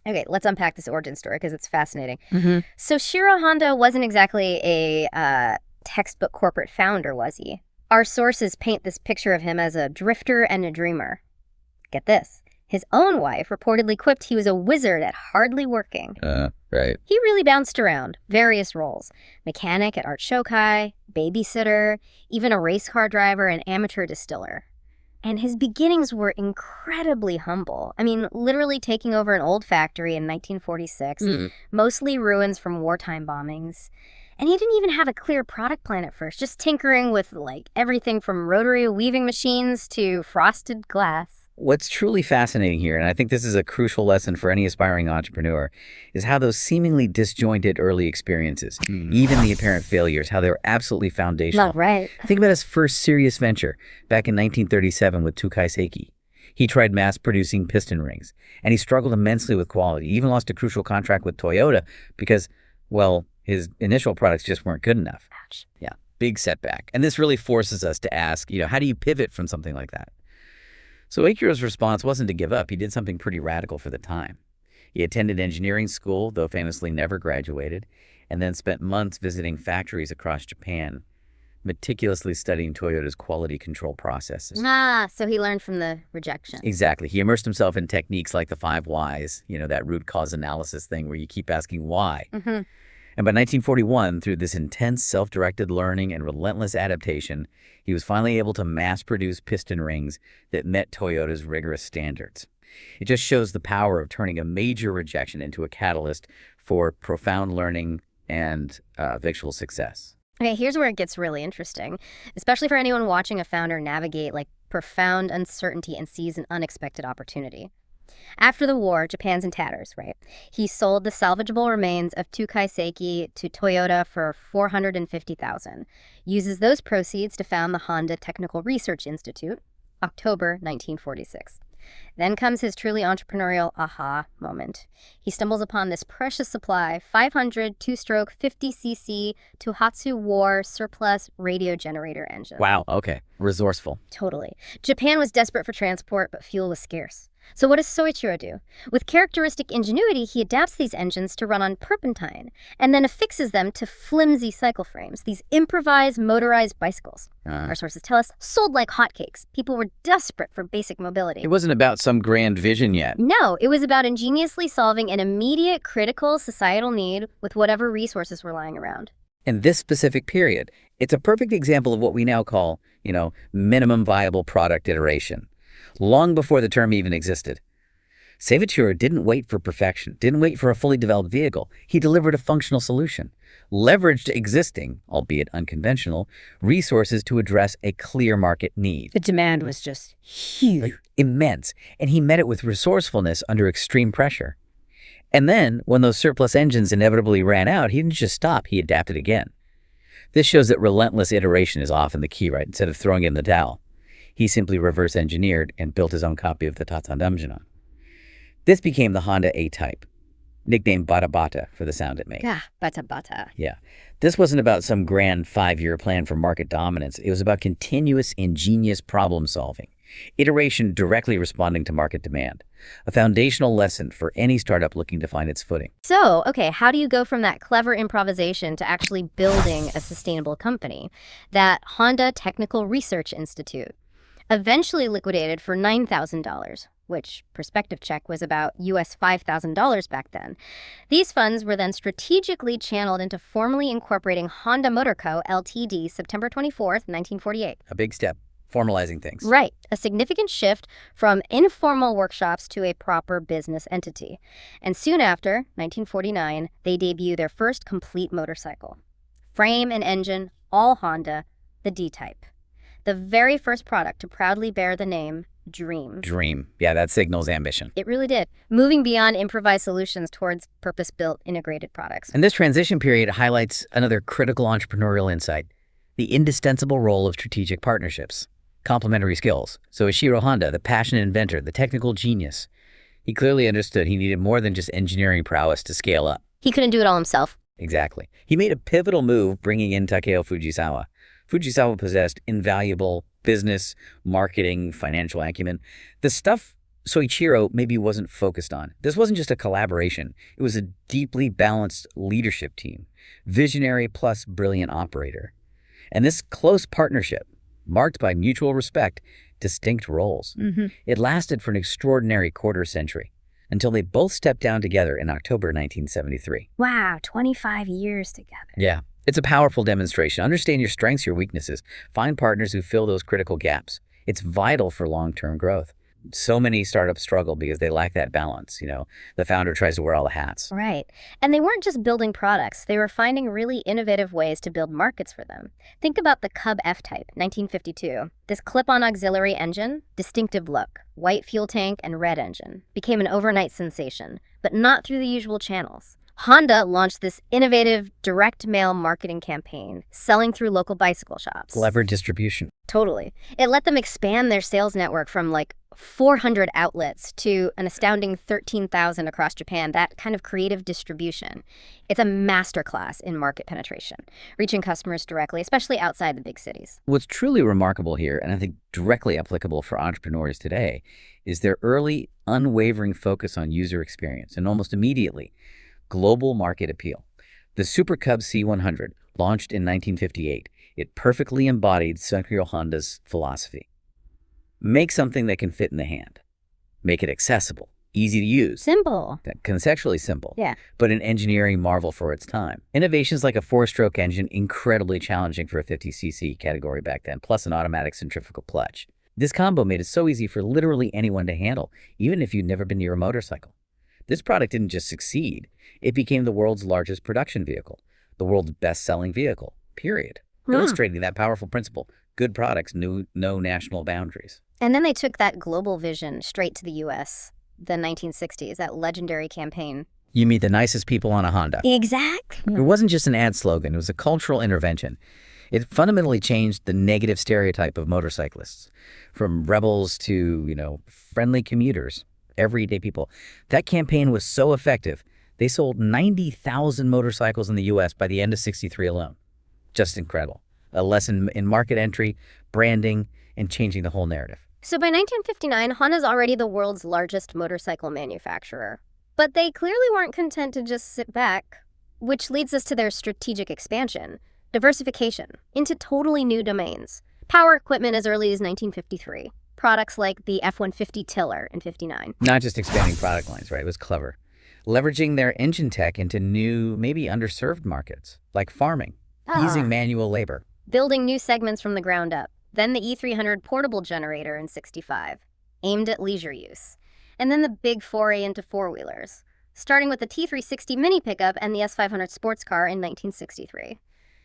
Okay, let's unpack this origin story because it's fascinating. Mm-hmm. Soichiro Honda wasn't exactly a textbook corporate founder, was he? Our sources paint this picture of him as a drifter and a dreamer. Get this. His own wife reportedly quipped he was a wizard at hardly working. Right. He really bounced around various roles. Mechanic at Art Shokai, babysitter, even a race car driver and amateur distiller. And his beginnings were incredibly humble. I mean, literally taking over an old factory in 1946, mostly ruins from wartime bombings. And he didn't even have a clear product plan at first, just tinkering with like everything from rotary weaving machines to frosted glass. What's truly fascinating here, and I think this is a crucial lesson for any aspiring entrepreneur, is how those seemingly disjointed early experiences, even the apparent failures, how they were absolutely foundational. Not right. Think about his first serious venture back in 1937 with Tokai Seiki. He tried mass-producing piston rings, and he struggled immensely with quality. He even lost a crucial contract with Toyota because, well, his initial products just weren't good enough. Ouch. Yeah, big setback. And this really forces us to ask, how do you pivot from something like that? So Soichiro's response wasn't to give up. He did something pretty radical for the time. He attended engineering school, though famously never graduated, and then spent months visiting factories across Japan, meticulously studying Toyota's quality control processes. So he learned from the rejection. Exactly. He immersed himself in techniques like the 5 whys, that root cause analysis thing where you keep asking why. And by 1941, through this intense self-directed learning and relentless adaptation, he was finally able to mass-produce piston rings that met Toyota's rigorous standards. It just shows the power of turning a major rejection into a catalyst for profound learning and eventual success. Okay, here's where it gets really interesting, especially for anyone watching a founder navigate like profound uncertainty and seize an unexpected opportunity. After the war, Japan's in tatters, right? He sold the salvageable remains of Tokai Seiki to Toyota for $450,000. Uses those proceeds to found the Honda Technical Research Institute, October 1946. Then comes his truly entrepreneurial aha moment. He stumbles upon this precious supply, 500 two-stroke 50cc Tohatsu War surplus radio generator engine. Wow, okay. Resourceful. Totally. Japan was desperate for transport, but fuel was scarce. So what does Soichiro do? With characteristic ingenuity, he adapts these engines to run on turpentine and then affixes them to flimsy cycle frames, these improvised motorized bicycles. Our sources tell us sold like hotcakes. People were desperate for basic mobility. It wasn't about some grand vision yet. No, it was about ingeniously solving an immediate critical societal need with whatever resources were lying around. In this specific period, it's a perfect example of what we now call, minimum viable product iteration. Long before the term even existed. Soichiro didn't wait for perfection, didn't wait for a fully developed vehicle. He delivered a functional solution, leveraged existing, albeit unconventional, resources to address a clear market need. The demand was just huge. Immense, and he met it with resourcefulness under extreme pressure. And then, when those surplus engines inevitably ran out, he didn't just stop, he adapted again. This shows that relentless iteration is often the key, right? Instead of throwing in the towel. He simply reverse engineered and built his own copy of the Tatandamjinon. This became the Honda A-Type, nicknamed Bata Bata for the sound it made. Bata bata. Yeah. This wasn't about some grand 5-year plan for market dominance. It was about continuous, ingenious problem solving, iteration directly responding to market demand, a foundational lesson for any startup looking to find its footing. So, okay, how do you go from that clever improvisation to actually building a sustainable company? That Honda Technical Research Institute, eventually liquidated for $9,000, which Perspective Check was about US $5,000 back then. These funds were then strategically channeled into formally incorporating Honda Motor Co., Ltd., September 24th, 1948. A big step, formalizing things. Right, a significant shift from informal workshops to a proper business entity. And soon after, 1949, they debut their first complete motorcycle. Frame and engine, all Honda, the D-Type. The very first product to proudly bear the name Dream. Dream. Yeah, that signals ambition. It really did. Moving beyond improvised solutions towards purpose-built integrated products. And this transition period highlights another critical entrepreneurial insight, the indispensable role of strategic partnerships, complementary skills. So Soichiro Honda, the passionate inventor, the technical genius, he clearly understood he needed more than just engineering prowess to scale up. He couldn't do it all himself. Exactly. He made a pivotal move bringing in Takeo Fujisawa. Fujisawa possessed invaluable business, marketing, financial acumen, the stuff Soichiro maybe wasn't focused on. This wasn't just a collaboration. It was a deeply balanced leadership team, visionary plus brilliant operator. And this close partnership, marked by mutual respect, distinct roles, it lasted for an extraordinary quarter century until they both stepped down together in October 1973. Wow, 25 years together. Yeah, it's a powerful demonstration. Understand your strengths, your weaknesses. Find partners who fill those critical gaps. It's vital for long-term growth. So many startups struggle because they lack that balance. The founder tries to wear all the hats. Right. And they weren't just building products. They were finding really innovative ways to build markets for them. Think about the Cub F-Type, 1952. This clip-on auxiliary engine, distinctive look, white fuel tank and red engine, became an overnight sensation, but not through the usual channels. Honda launched this innovative direct mail marketing campaign, selling through local bicycle shops. Clever distribution. Totally. It let them expand their sales network from 400 outlets to an astounding 13,000 across Japan, that kind of creative distribution. It's a masterclass in market penetration, reaching customers directly, especially outside the big cities. What's truly remarkable here, and I think directly applicable for entrepreneurs today, is their early, unwavering focus on user experience, and almost immediately, global market appeal. The Super Cub C100, launched in 1958, it perfectly embodied Soichiro Honda's philosophy. Make something that can fit in the hand. Make it accessible, easy to use. Simple. Conceptually simple. Yeah. But an engineering marvel for its time. Innovations like a 4-stroke engine, incredibly challenging for a 50cc category back then, plus an automatic centrifugal clutch. This combo made it so easy for literally anyone to handle, even if you'd never been near a motorcycle. This product didn't just succeed, it became the world's largest production vehicle, the world's best-selling vehicle, period. Illustrating that powerful principle, good products knew no national boundaries. And then they took that global vision straight to the U.S., the 1960s, that legendary campaign. You meet the nicest people on a Honda. Exactly. It wasn't just an ad slogan, it was a cultural intervention. It fundamentally changed the negative stereotype of motorcyclists, from rebels to, friendly commuters, everyday people. That campaign was so effective, they sold 90,000 motorcycles in the U.S. by the end of '63 alone. Just incredible. A lesson in market entry, branding, and changing the whole narrative. So by 1959, Honda's already the world's largest motorcycle manufacturer. But they clearly weren't content to just sit back, which leads us to their strategic expansion, diversification, into totally new domains. Power equipment as early as 1953. Products like the F-150 tiller in '59. Not just expanding product lines, right? It was clever. Leveraging their engine tech into new, maybe underserved markets, like farming, easing manual labor. Building new segments from the ground up. Then the E300 portable generator in '65, aimed at leisure use. And then the big foray into four-wheelers, starting with the T360 mini pickup and the S500 sports car in 1963.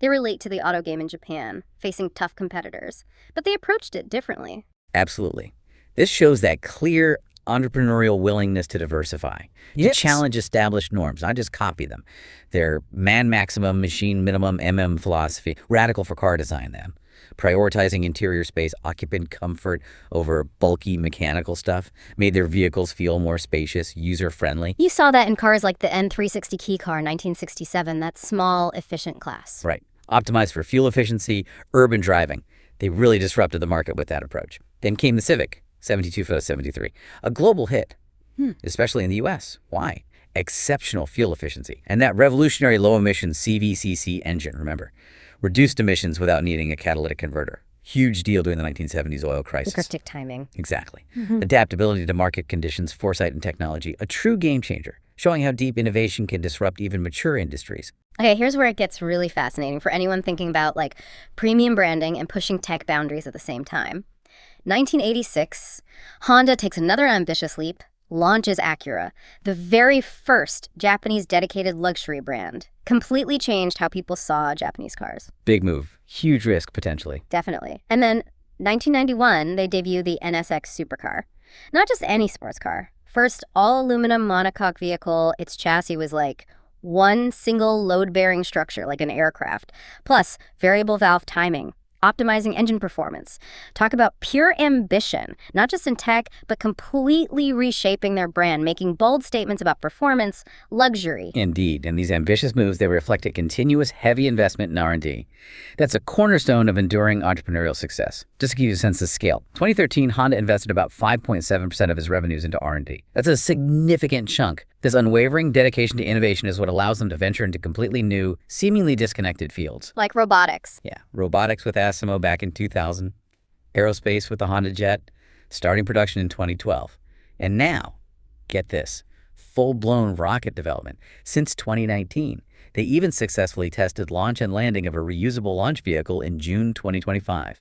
They were late to the auto game in Japan, facing tough competitors, but they approached it differently. Absolutely. This shows that clear entrepreneurial willingness to diversify, to challenge established norms, not just copy them. Their man maximum, machine minimum, philosophy, radical for car design then. Prioritizing interior space, occupant comfort over bulky mechanical stuff, made their vehicles feel more spacious, user-friendly. You saw that in cars like the N360 Key Car in 1967, that small, efficient class. Right. Optimized for fuel efficiency, urban driving. They really disrupted the market with that approach. Then came the Civic, 72 to 73, a global hit, especially in the U.S. Why? Exceptional fuel efficiency. And that revolutionary low-emission CVCC engine, remember? Reduced emissions without needing a catalytic converter. Huge deal during the 1970s oil crisis. Cryptic timing. Exactly. Adaptability to market conditions, foresight and technology. A true game changer, showing how deep innovation can disrupt even mature industries. Okay, here's where it gets really fascinating for anyone thinking about premium branding and pushing tech boundaries at the same time. 1986, Honda takes another ambitious leap, launches Acura, the very first Japanese dedicated luxury brand. Completely changed how people saw Japanese cars. Big move. Huge risk, potentially. Definitely. And then 1991, they debut the NSX supercar. Not just any sports car. First all-aluminum monocoque vehicle, its chassis was one single load-bearing structure, like an aircraft, plus variable valve timing, optimizing engine performance. Talk about pure ambition, not just in tech, but completely reshaping their brand, making bold statements about performance, luxury. Indeed, and these ambitious moves, they reflect a continuous heavy investment in R&D. That's a cornerstone of enduring entrepreneurial success. Just to give you a sense of scale, 2013, Honda invested about 5.7% of its revenues into R&D. That's a significant chunk. This unwavering dedication to innovation is what allows them to venture into completely new, seemingly disconnected fields. Like robotics. Yeah, robotics with Asimo back in 2000, aerospace with the Honda Jet, starting production in 2012. And now, get this, full-blown rocket development since 2019. They even successfully tested launch and landing of a reusable launch vehicle in June 2025,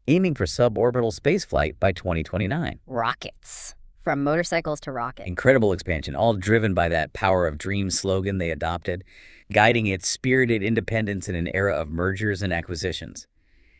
aiming for suborbital spaceflight by 2029. Rockets. From motorcycles to rockets. Incredible expansion, all driven by that power of dreams slogan they adopted, guiding its spirited independence in an era of mergers and acquisitions.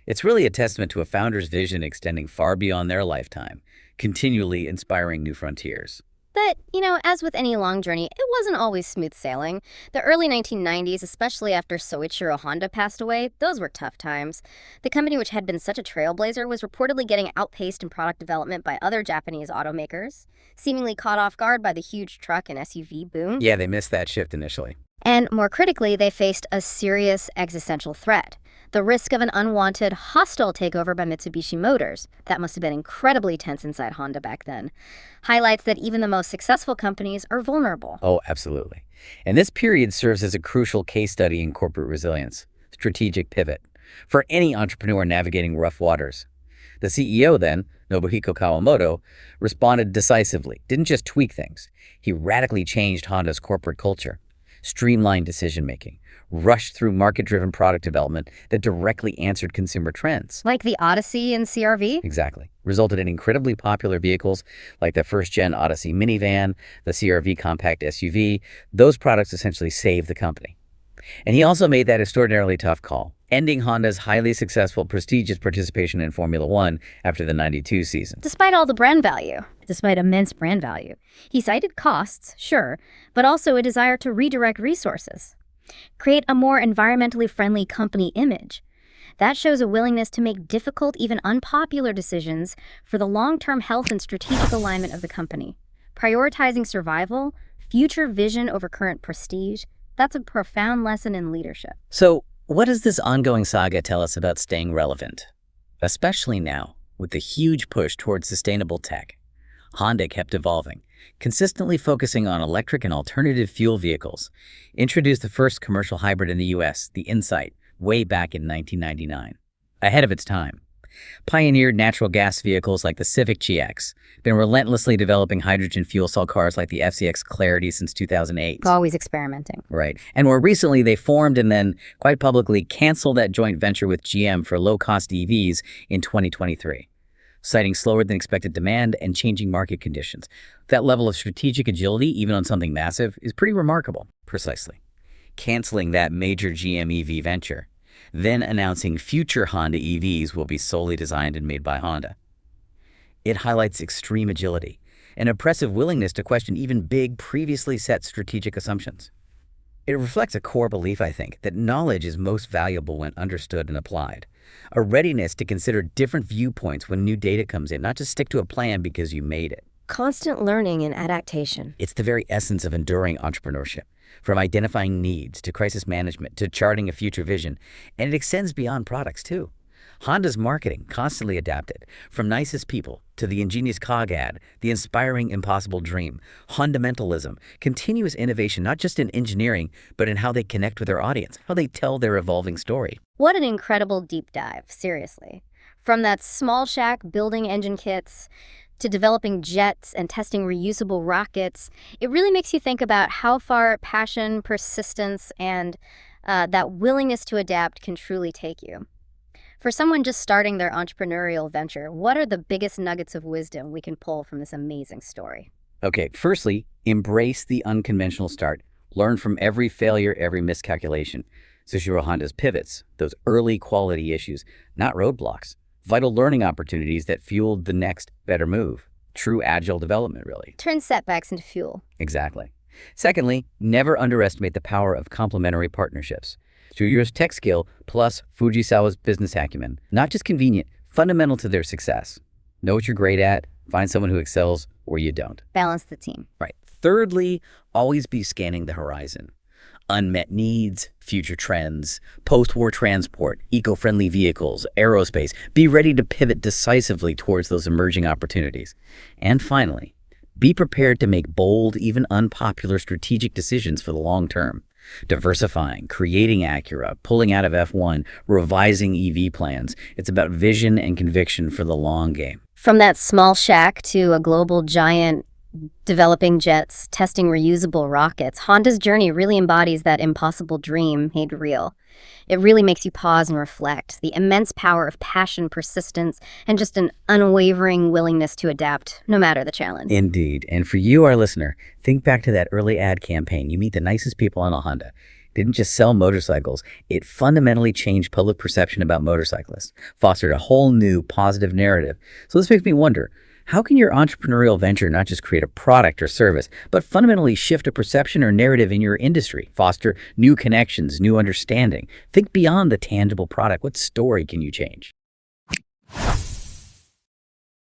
It's really a testament to a founder's vision extending far beyond their lifetime, continually inspiring new frontiers. But, as with any long journey, it wasn't always smooth sailing. The early 1990s, especially after Soichiro Honda passed away, those were tough times. The company, which had been such a trailblazer, was reportedly getting outpaced in product development by other Japanese automakers, seemingly caught off guard by the huge truck and SUV boom. Yeah, they missed that shift initially. And more critically, they faced a serious existential threat. The risk of an unwanted, hostile takeover by Mitsubishi Motors, that must have been incredibly tense inside Honda back then, highlights that even the most successful companies are vulnerable. Oh, absolutely. And this period serves as a crucial case study in corporate resilience, strategic pivot, for any entrepreneur navigating rough waters. The CEO then, Nobuhiko Kawamoto, responded decisively, didn't just tweak things. He radically changed Honda's corporate culture, streamlined decision-making, rushed through market-driven product development that directly answered consumer trends. Like the Odyssey and CR-V? Exactly. Resulted in incredibly popular vehicles like the first-gen Odyssey minivan, the CR-V compact SUV. Those products essentially saved the company. And he also made that extraordinarily tough call, ending Honda's highly successful, prestigious participation in Formula One after the '92 season. Despite all the brand value, despite immense brand value, he cited costs, sure, but also a desire to redirect resources, create a more environmentally friendly company image. That shows a willingness to make difficult, even unpopular decisions for the long-term health and strategic alignment of the company. Prioritizing survival, future vision over current prestige, that's a profound lesson in leadership. So, what does this ongoing saga tell us about staying relevant? Especially now, with the huge push towards sustainable tech. Honda kept evolving, consistently focusing on electric and alternative fuel vehicles. Introduced the first commercial hybrid in the US, the Insight, way back in 1999. Ahead of its time. Pioneered natural gas vehicles like the Civic GX, been relentlessly developing hydrogen fuel cell cars like the FCX Clarity since 2008. Always experimenting. Right. And more recently, they formed and then quite publicly canceled that joint venture with GM for low-cost EVs in 2023, citing slower than expected demand and changing market conditions. That level of strategic agility, even on something massive, is pretty remarkable. Precisely. Canceling that major GM EV venture, then announcing future Honda EVs will be solely designed and made by Honda. It highlights extreme agility, an impressive willingness to question even big, previously set strategic assumptions. It reflects a core belief, I think, that knowledge is most valuable when understood and applied. A readiness to consider different viewpoints when new data comes in, not just stick to a plan because you made it. Constant learning and adaptation. It's the very essence of enduring entrepreneurship, from identifying needs to crisis management to charting a future vision, and it extends beyond products too. Honda's marketing constantly adapted, from nicest people to the ingenious cog ad, the inspiring impossible dream, Hondamentalism, continuous innovation not just in engineering, but in how they connect with their audience, how they tell their evolving story. What an incredible deep dive, seriously. From that small shack building engine kits to developing jets and testing reusable rockets, it really makes you think about how far passion, persistence, and that willingness to adapt can truly take you. For someone just starting their entrepreneurial venture, what are the biggest nuggets of wisdom we can pull from this amazing story? Okay, firstly, embrace the unconventional start. Learn from every failure, every miscalculation. Soichiro Honda's pivots, those early quality issues, not roadblocks. Vital learning opportunities that fueled the next better move. True agile development, really. Turn setbacks into fuel. Exactly. Secondly, never underestimate the power of complementary partnerships. Tsuyo's tech skill plus Fujisawa's business acumen. Not just convenient, fundamental to their success. Know what you're great at, find someone who excels where you don't. Balance the team. Right. Thirdly, always be scanning the horizon. Unmet needs, future trends, post-war transport, eco-friendly vehicles, aerospace. Be ready to pivot decisively towards those emerging opportunities. And finally, be prepared to make bold, even unpopular strategic decisions for the long term. Diversifying, creating Acura, pulling out of F1, revising EV plans. It's about vision and conviction for the long game. From that small shack to a global giant developing jets, testing reusable rockets, Honda's journey really embodies that impossible dream made real. It really makes you pause and reflect. The immense power of passion, persistence, and just an unwavering willingness to adapt, no matter the challenge. Indeed. And for you, our listener, think back to that early ad campaign. You meet the nicest people on a Honda. It didn't just sell motorcycles. It fundamentally changed public perception about motorcyclists, fostered a whole new positive narrative. So this makes me wonder, how can your entrepreneurial venture not just create a product or service, but fundamentally shift a perception or narrative in your industry, foster new connections, new understanding? Think beyond the tangible product. What story can you change?